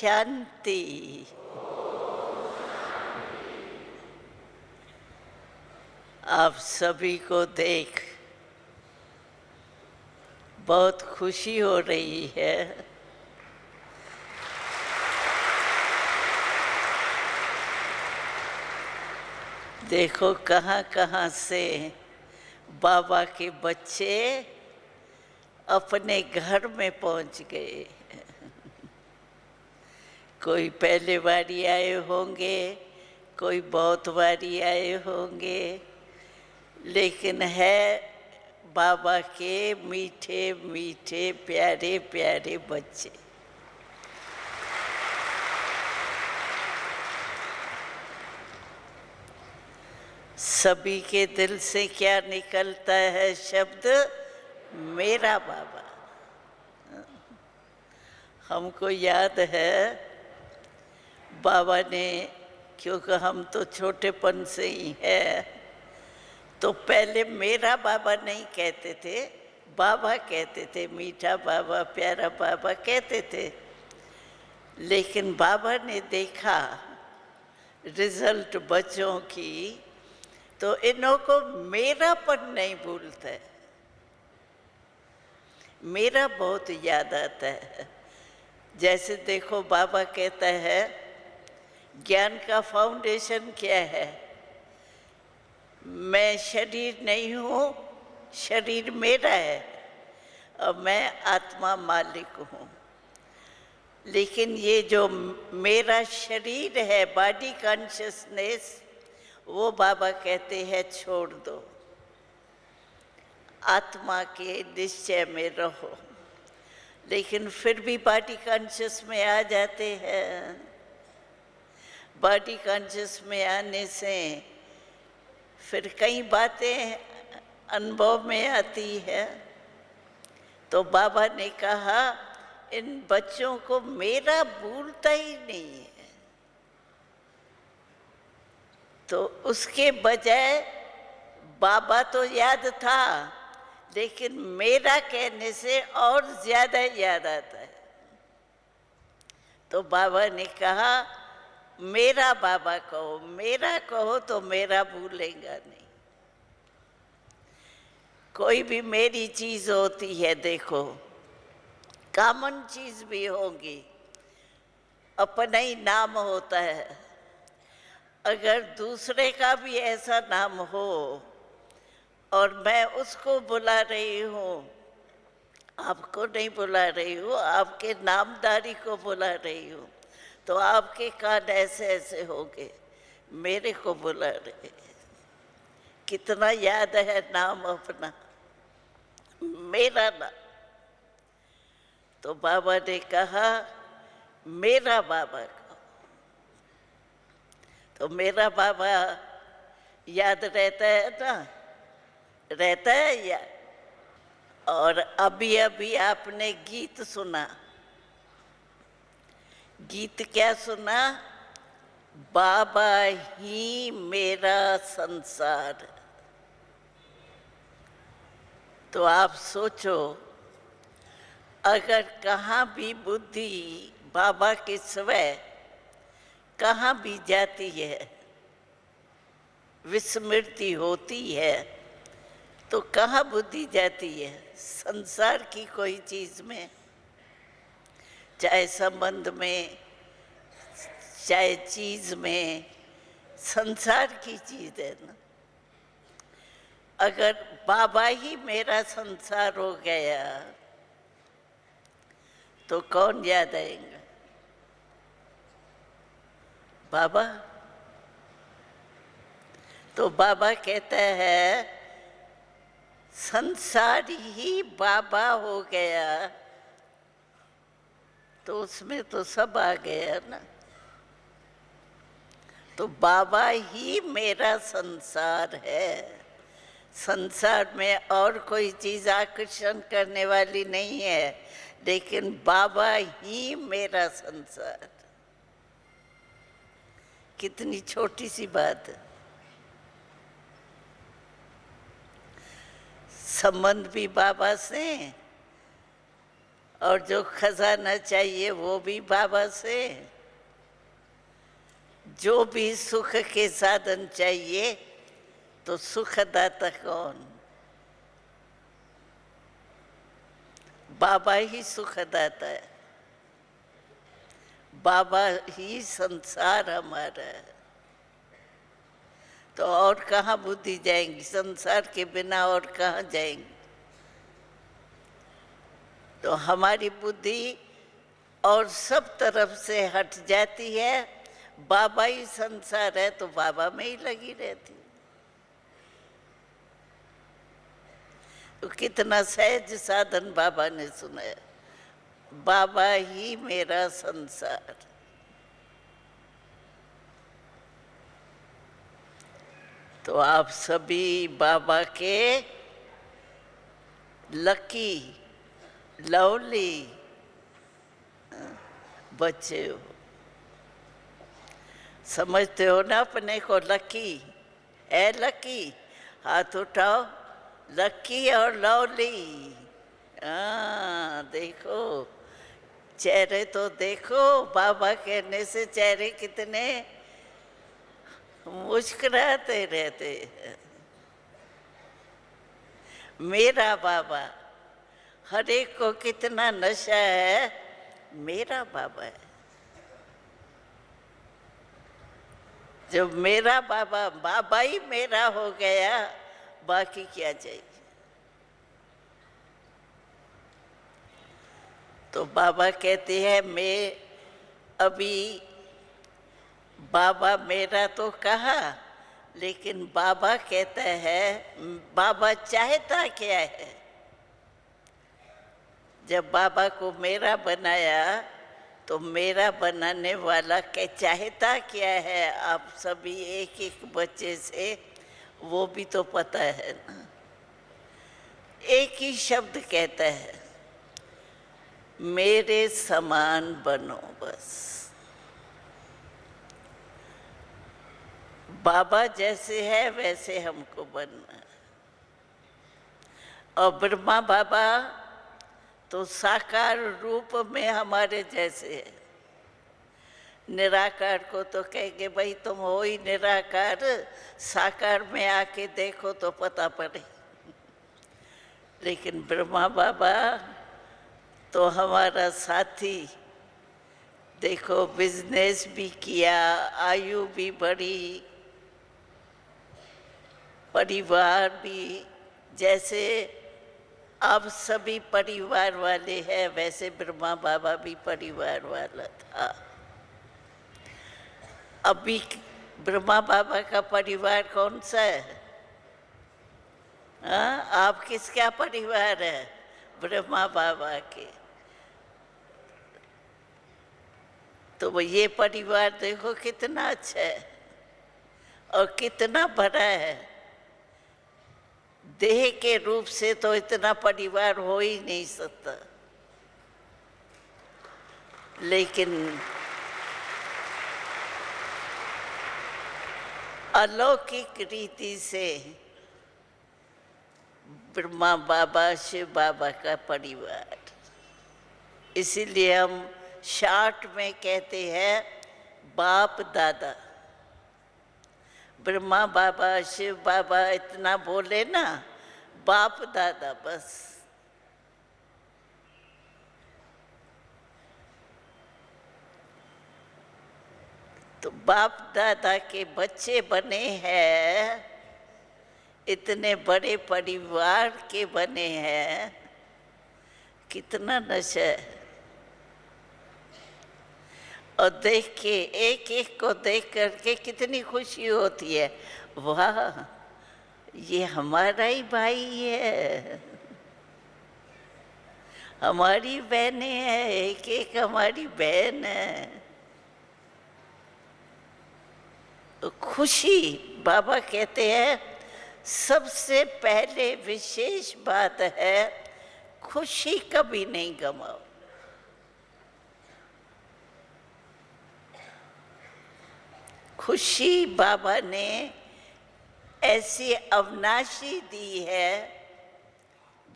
शांति। आप सभी को देख बहुत खुशी हो रही है। देखो कहाँ कहाँ से बाबा के बच्चे अपने घर में पहुंच गए। कोई पहले बारी आए होंगे, कोई बहुत बारी आए होंगे, लेकिन है बाबा के मीठे मीठे प्यारे प्यारे बच्चे। सभी के दिल से क्या निकलता है शब्द? मेरा बाबा। हमको याद है बाबा ने, क्योंकि हम तो छोटेपन से ही है, तो पहले मेरा बाबा नहीं कहते थे, बाबा कहते थे। मीठा बाबा, प्यारा बाबा कहते थे। लेकिन बाबा ने देखा रिजल्ट बच्चों की, तो इन्हों को मेरापन नहीं भूलता है। मेरा बहुत याद आता है। जैसे देखो बाबा कहता है ज्ञान का फाउंडेशन क्या है? मैं शरीर नहीं हूँ, शरीर मेरा है और मैं आत्मा मालिक हूँ। लेकिन ये जो मेरा शरीर है, बॉडी कॉन्शियसनेस, वो बाबा कहते हैं छोड़ दो, आत्मा के निश्चय में रहो। लेकिन फिर भी बॉडी कॉन्शियस में आ जाते हैं। बॉडी कॉन्शियस में आने से फिर कई बातें अनुभव में आती है। तो बाबा ने कहा इन बच्चों को मेरा भूलता ही नहीं है। तो उसके बजाय बाबा तो याद था, लेकिन मेरा कहने से और ज्यादा याद आता है। तो बाबा ने कहा मेरा बाबा कहो, मेरा कहो तो मेरा भूलेगा नहीं। कोई भी मेरी चीज होती है, देखो कॉमन चीज भी होगी, अपना ही नाम होता है। अगर दूसरे का भी ऐसा नाम हो और मैं उसको बुला रही हूँ, आपको नहीं बुला रही हूँ, आपके नामदारी को बुला रही हूँ, तो आपके कान ऐसे ऐसे होंगे, मेरे को बुला रहे। कितना याद है नाम अपना, मेरा नाम। तो बाबा ने कहा मेरा बाबा का। तो मेरा बाबा याद रहता है ना, रहता है याद। और अभी अभी आपने गीत सुना। गीत क्या सुना? बाबा ही मेरा संसार। तो आप सोचो, अगर कहाँ भी बुद्धि बाबा के सिवाय कहाँ भी जाती है, विस्मृति होती है, तो कहाँ बुद्धि जाती है? संसार की कोई चीज में, चाहे संबंध में, चाहे चीज में, संसार की चीज है ना। अगर बाबा ही मेरा संसार हो गया तो कौन याद आएगा? बाबा। तो बाबा कहता है संसार ही बाबा हो गया, तो उसमें तो सब आ गया ना। तो बाबा ही मेरा संसार है। संसार में और कोई चीज आकर्षण करने वाली नहीं है, लेकिन बाबा ही मेरा संसार। कितनी छोटी सी बात है। संबंध भी बाबा से और जो खजाना चाहिए वो भी बाबा से। जो भी सुख के साधन चाहिए तो सुखदाता कौन? बाबा ही सुखदाता है, बाबा ही संसार हमारा है। तो और कहाँ बुद्धि जाएंगी? संसार के बिना और कहाँ जाएंगी? तो हमारी बुद्धि और सब तरफ से हट जाती है। बाबा ही संसार है तो बाबा में ही लगी रहती। तो कितना सहज साधन बाबा ने सुनाया, बाबा ही मेरा संसार। तो आप सभी बाबा के लकी लवली बच्चे हो। समझते हो ना अपने को लकी? है लकी? हाथ उठाओ। लकी और लवली। देखो चेहरे तो देखो, बाबा कहने से चेहरे कितने मुस्कुराते रहते हैं। मेरा बाबा, हर एक को कितना नशा है, मेरा बाबा है। जब मेरा बाबा, बाबा ही मेरा हो गया, बाकी क्या चाहिए? तो बाबा कहते हैं मैं अभी, बाबा मेरा तो कहा, लेकिन बाबा कहता है, बाबा चाहता क्या है? जब बाबा को मेरा बनाया तो मेरा बनाने वाला क्या चाहता क्या है? आप सभी एक एक बच्चे से वो भी तो पता है ना। एक ही शब्द कहता है, मेरे समान बनो बस। बाबा जैसे है वैसे हमको बनना है। और ब्रह्मा बाबा तो साकार रूप में हमारे जैसे है। निराकार को तो कहेंगे भाई तुम हो ही निराकार, साकार में आके देखो तो पता पड़े। लेकिन ब्रह्मा बाबा तो हमारा साथी, देखो बिजनेस भी किया, आयु भी बढ़ी, परिवार भी, जैसे आप सभी परिवार वाले हैं वैसे ब्रह्मा बाबा भी परिवार वाला था। अभी ब्रह्मा बाबा का परिवार कौन सा है? आप किसका परिवार है? ब्रह्मा बाबा के। तो वो ये परिवार देखो कितना अच्छा है और कितना बड़ा है। देह के रूप से तो इतना परिवार हो ही नहीं सकता, लेकिन अलौकिक रीति से ब्रह्मा बाबा शिव बाबा का परिवार। इसीलिए हम शार्ट में कहते हैं बाप दादा। ब्रह्मा बाबा शिव बाबा इतना बोले ना, बाप दादा बस। तो बाप दादा के बच्चे बने हैं, इतने बड़े परिवार के बने हैं, कितना नशा है। और देख के एक एक को देख करके कितनी खुशी होती है, वाह ये हमारा ही भाई है, हमारी बहनें हैं, एक एक हमारी बहन है। तो खुशी, बाबा कहते हैं सबसे पहले विशेष बात है खुशी कभी नहीं गमाओ। खुशी बाबा ने ऐसी अविनाशी दी है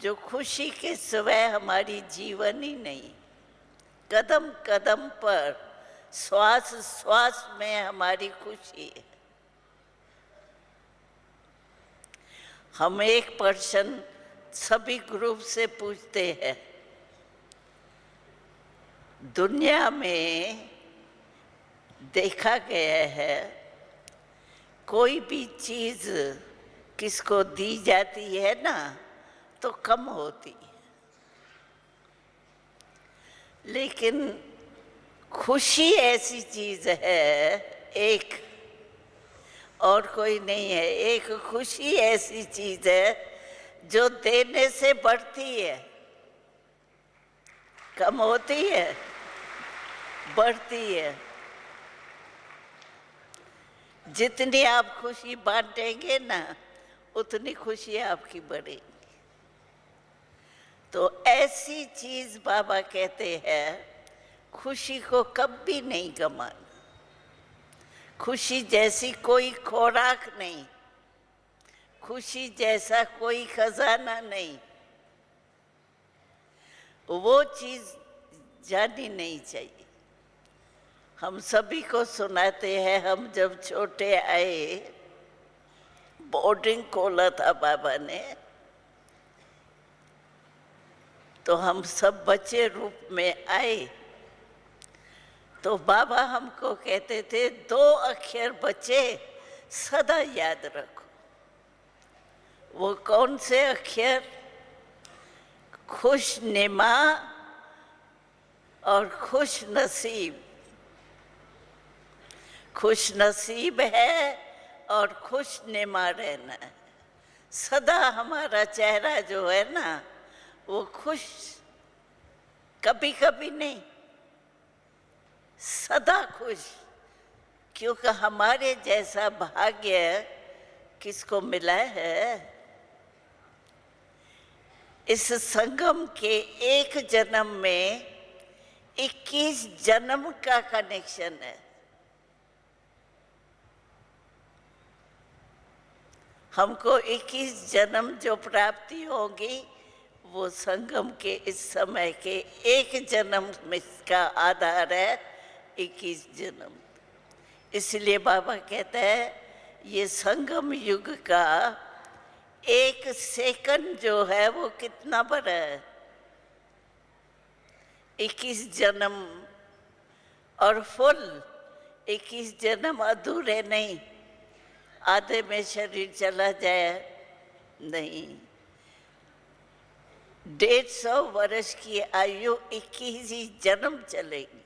जो खुशी के सिवाय हमारी जीवन ही नहीं। कदम कदम पर, श्वास श्वास में हमारी खुशी है। हम एक पर्सन सभी ग्रुप से पूछते हैं, दुनिया में देखा गया है कोई भी चीज़ किसको दी जाती है ना तो कम होती है, लेकिन खुशी ऐसी चीज़ है एक, और कोई नहीं है। एक खुशी ऐसी चीज़ है जो देने से बढ़ती है, कम होती है, बढ़ती है। जितनी आप खुशी बांटेंगे ना उतनी खुशी आपकी बढ़ेगी। तो ऐसी चीज़ बाबा कहते हैं, खुशी को कभी नहीं गंवाना। खुशी जैसी कोई खुराक नहीं, खुशी जैसा कोई खजाना नहीं, वो चीज़ जानी नहीं चाहिए। हम सभी को सुनाते हैं, हम जब छोटे आए, बोर्डिंग खोला था बाबा ने, तो हम सब बच्चे रूप में आए, तो बाबा हमको कहते थे 2 अक्षर बच्चे सदा याद रखो। वो कौन से अक्षर? खुश निमा और खुश नसीब। खुश नसीब है और खुश निमा रहना है। सदा हमारा चेहरा जो है ना वो खुश, कभी कभी नहीं, सदा खुश। क्योंकि हमारे जैसा भाग्य किसको मिला है? इस संगम के एक जन्म में 21 जन्म का कनेक्शन है। हमको 21 जन्म जो प्राप्ति होगी वो संगम के इस समय के एक जन्म में का आधार है 21 जन्म। इसलिए बाबा कहता है ये संगम युग का 1 सेकंड जो है वो कितना बड़ा है। 21 जन्म और फुल 21 जन्म अधूरे नहीं, आधे में शरीर चला जाए नहीं। 150 वर्ष की आयु 21 ही जन्म चलेगी।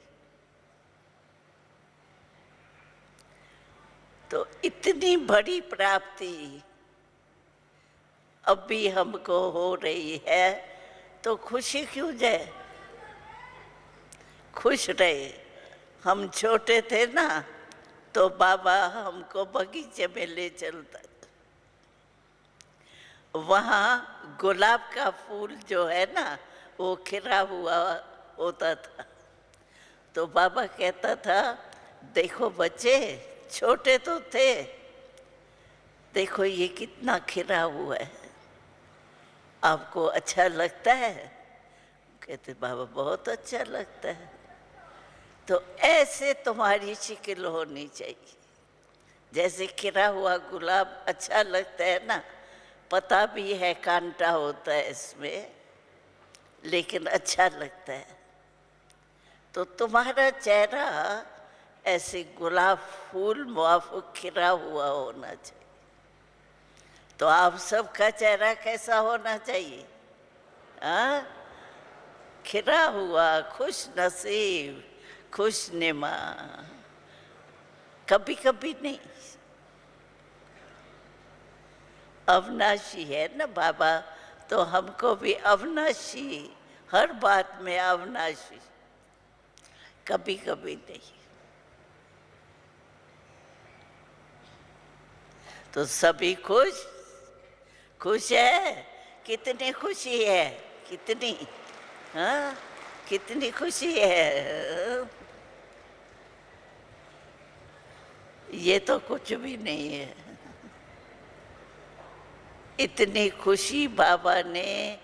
तो इतनी बड़ी प्राप्ति अब भी हमको हो रही है, तो खुशी क्यों जाए? खुश रहे। हम छोटे थे ना तो बाबा हमको बगीचे में ले चलता था। वहाँ गुलाब का फूल जो है ना वो खिला हुआ होता था। तो बाबा कहता था, देखो बच्चे, छोटे तो थे, देखो ये कितना खिला हुआ है, आपको अच्छा लगता है? कहते बाबा बहुत अच्छा लगता है। तो ऐसे तुम्हारी शिक्ल होनी चाहिए, जैसे खिला हुआ गुलाब अच्छा लगता है ना, पता भी है कांटा होता है इसमें, लेकिन अच्छा लगता है। तो तुम्हारा चेहरा ऐसे गुलाब फूल मुआफिक खिला हुआ होना चाहिए। तो आप सबका चेहरा कैसा होना चाहिए? हाँ, खिला हुआ, खुश नसीब, खुश निमा, कभी कभी नहीं। अविनाशी है ना बाबा, तो हमको भी अविनाशी, हर बात में अविनाशी, कभी कभी नहीं। तो सभी खुश खुश है। कितनी खुशी है, कितनी, हाँ, कितनी खुशी है। ये तो कुछ भी नहीं है। इतनी खुशी बाबा ने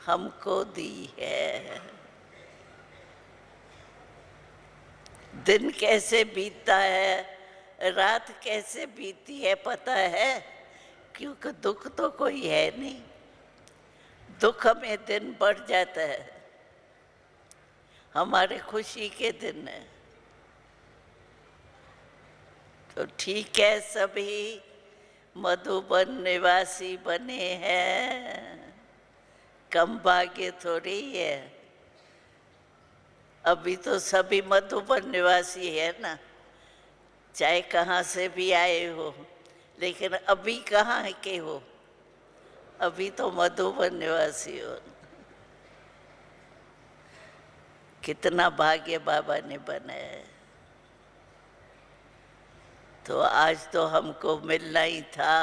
हमको दी है। दिन कैसे बीतता है, रात कैसे बीतती है पता है? क्योंकि दुख तो कोई है नहीं, दुख में दिन बढ़ जाता है, हमारे खुशी के दिन है। तो ठीक है, सभी मधुबन निवासी बने हैं, कम भाग्य थोड़ी है। अभी तो सभी मधुबन निवासी है ना, चाहे कहाँ से भी आए हो, लेकिन अभी कहाँ के हो? अभी तो मधुबन निवासी हो। कितना भाग्य बाबा ने बनाया है। तो आज तो हमको मिलना ही था,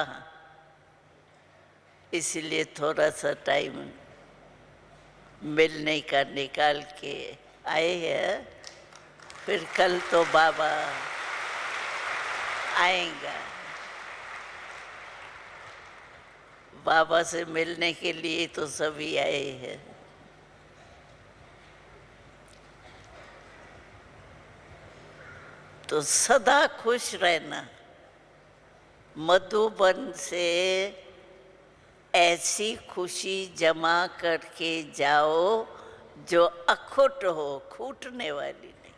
इसलिए थोड़ा सा टाइम मिलने का निकाल के आए हैं। फिर कल तो बाबा आएगा। बाबा से मिलने के लिए तो सभी आए हैं। तो सदा खुश रहना, मधुबन से ऐसी खुशी जमा करके जाओ जो अखुट हो, खूटने वाली नहीं।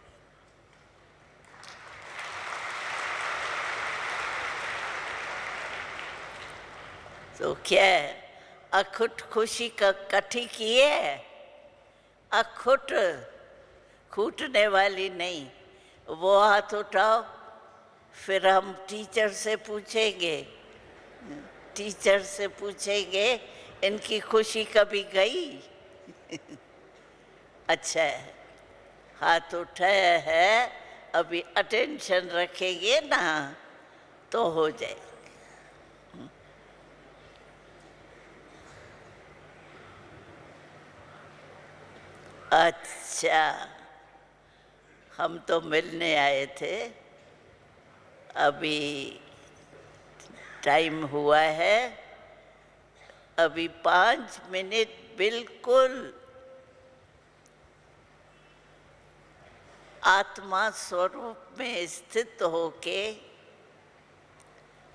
तो क्या है, अखुट खुशी का कठी की है, अखुट, खूटने वाली नहीं। वो हाथ उठाओ, फिर हम टीचर से पूछेंगे, टीचर से पूछेंगे इनकी खुशी कभी गई? अच्छा है, हाथ उठाया है, अभी अटेंशन रखेंगे ना तो हो जाए। अच्छा, हम तो मिलने आए थे, अभी टाइम हुआ है, अभी 5 मिनट बिल्कुल आत्मा स्वरूप में स्थित होके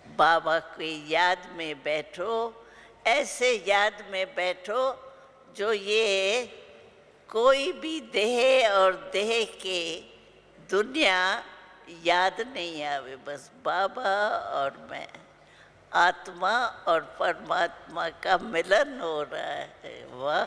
बाबा की याद में बैठो। ऐसे याद में बैठो जो ये कोई भी देह और देह के दुनिया याद नहीं आवे, बस बाबा और मैं, आत्मा और परमात्मा का मिलन हो रहा है। वाह!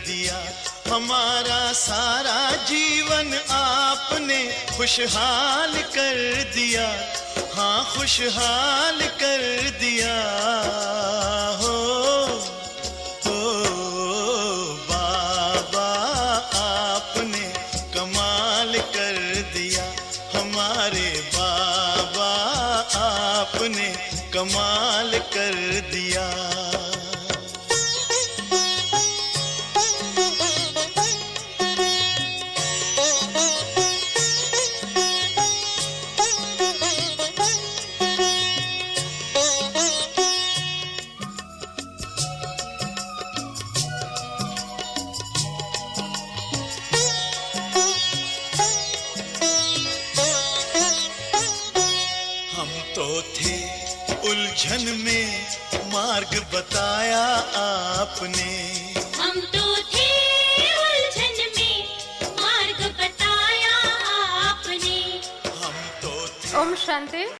दिया। हमारा सारा जीवन आपने खुशहाल कर दिया, हाँ खुशहाल कर दिया। हो बाबा आपने कमाल कर दिया, हमारे बाबा आपने कमाल कर दिया। उलझन में मार्ग बताया आपने, हम तो थे उलझन में मार्ग बताया आपने, हम तो थे। ओम शांति।